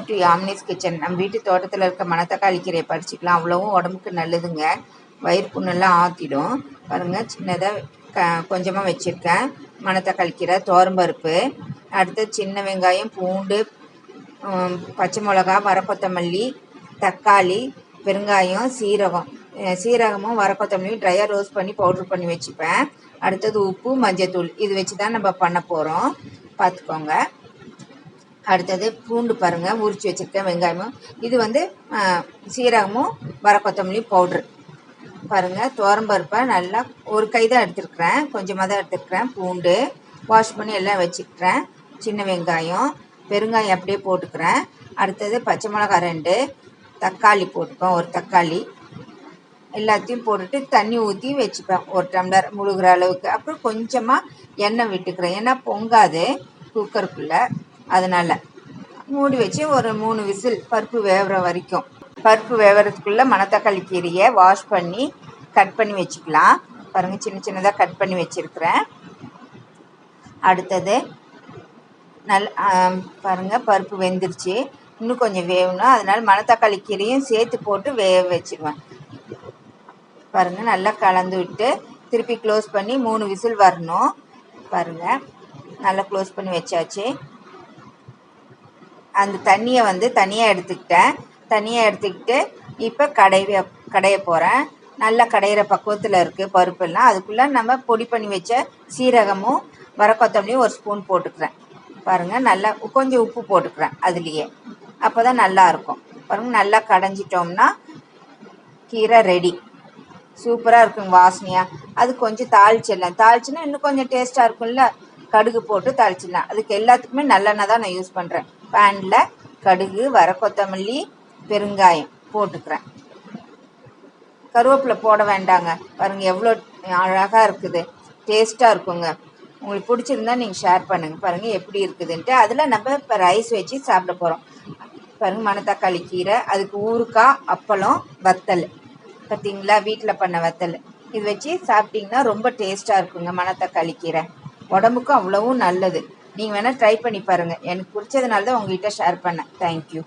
To Yamini's kitchen. நம்ம வீட்டு தோட்டத்தில் இருக்க மணத்தக்காளி கீரையை பறிச்சிக்கலாம். அவ்வளவும் உடம்புக்கு நல்லதுங்க. வயிறு புண்ணெல்லாம் ஆற்றிடும். பாருங்கள், சின்னதாக கொஞ்சமாக வச்சுருக்கேன். மணத்தக்காளி கீரை, துவரம்பருப்பு, அடுத்து சின்ன வெங்காயம், பூண்டு, பச்சை மிளகா, வரக்கொத்தமல்லி, தக்காளி, பெருங்காயம், சீரகமும் வரக்கொத்தமல்லியும் ட்ரையாக ரோஸ்ட் பண்ணி பவுட்ரு பண்ணி வச்சுப்பேன். அடுத்தது உப்பு, மஞ்சத்தூள். இது வச்சு தான் நம்ம பண்ண போகிறோம், பார்த்துக்கோங்க. அடுத்தது பூண்டு பாருங்கள், உரித்து வச்சுருக்கேன். வெங்காயமும், இது சீரகமும் வரக்கொத்தமல்லி பவுட்ரு பாருங்கள். துவரம்பருப்பை நல்லா ஒரு கை தான் எடுத்துருக்குறேன், கொஞ்சமாக தான் எடுத்துருக்குறேன். பூண்டு வாஷ் பண்ணி எல்லாம் வச்சுக்கிறேன். சின்ன வெங்காயம், பெருங்காயம் அப்படியே போட்டுக்கிறேன். அடுத்தது பச்சை மிளகா 2, தக்காளி போட்டுப்பேன், ஒரு தக்காளி. எல்லாத்தையும் போட்டுட்டு தண்ணி ஊற்றி வச்சுப்பேன், ஒரு டம்ளர் முழுகிற அளவுக்கு. அப்புறம் கொஞ்சமாக எண்ணெய் விட்டுக்கிறேன், ஏன்னா பொங்காது குக்கருக்குள்ளே. அதனால் மூடி வச்சு ஒரு 3 விசில் பருப்பு வேகிற வரைக்கும். பருப்பு வேகிறதுக்குள்ளே மணத்தக்காளி கீரையை வாஷ் பண்ணி கட் பண்ணி வச்சுக்கலாம். பாருங்கள், சின்ன சின்னதாக கட் பண்ணி வச்சுருக்கிறேன். அடுத்தது பாருங்கள், பருப்பு வெந்துருச்சு. இன்னும் கொஞ்சம் வேகணும், அதனால் மணத்தக்காளி கீரையும் சேர்த்து போட்டு வேக வச்சுருவேன். பாருங்கள், நல்லா கலந்து விட்டு திருப்பி க்ளோஸ் பண்ணி 3 விசில் வரணும். பாருங்கள், நல்லா க்ளோஸ் பண்ணி வச்சாச்சு. அந்த தண்ணியை தனியாக எடுத்துக்கிட்டு இப்போ கடைய போகிறேன். நல்லா கடையிற பக்குவத்தில் இருக்குது பருப்பெல்லாம். அதுக்குள்ளே நம்ம பொடி பண்ணி வச்ச சீரகமும் வரக்கொத்தமல்லியும் ஒரு ஸ்பூன் போட்டுக்கிறேன். பாருங்கள், நல்லா கொஞ்சம் உப்பு போட்டுக்கிறேன் அதுலேயே, அப்போ தான் நல்லாயிருக்கும். பாருங்கள், நல்லா கடைஞ்சிட்டோம்னா கீரை ரெடி. சூப்பராக இருக்குங்க, வாசனையாக. அது கொஞ்சம் தாளிச்சின்னா இன்னும் கொஞ்சம் டேஸ்ட்டாக இருக்கும்ல. கடுகு போட்டு தாளிச்சிடலாம். அதுக்கு எல்லாத்துக்குமே நல்லெண்ணெய் தான் நான் யூஸ் பண்ணுறேன். பேனில் கடுகு, வரக்கொத்தமல்லி, பெருங்காயம் போட்டுக்கிறேன். கருவேப்பிலை போட வேண்டாங்க. பாருங்கள், எவ்வளோ அழகாக இருக்குது, டேஸ்ட்டாக இருக்குங்க. உங்களுக்கு பிடிச்சிருந்தா நீங்கள் ஷேர் பண்ணுங்கள். பாருங்கள் எப்படி இருக்குதுன்ட்டு. அதில் நம்ம இப்போ ரைஸ் வச்சு சாப்பிட போகிறோம். பாருங்கள், மணத்தக்காளி கீரை, அதுக்கு ஊறுகாய், அப்பளம், வத்தல். பார்த்தீங்களா, வீட்டில் பண்ண வத்தல். இது வச்சு சாப்பிட்டிங்கன்னா ரொம்ப டேஸ்ட்டாக இருக்குங்க. மணத்தக்காளி கீரை உடம்புக்கும் அவ்வளவும் நல்லது. நீங்கள் வேணால் ட்ரை பண்ணி பாருங்கள். எனக்கு பிடிச்சதுனால தான் உங்கள்கிட்ட ஷேர் பண்ணேன். தேங்க்யூ.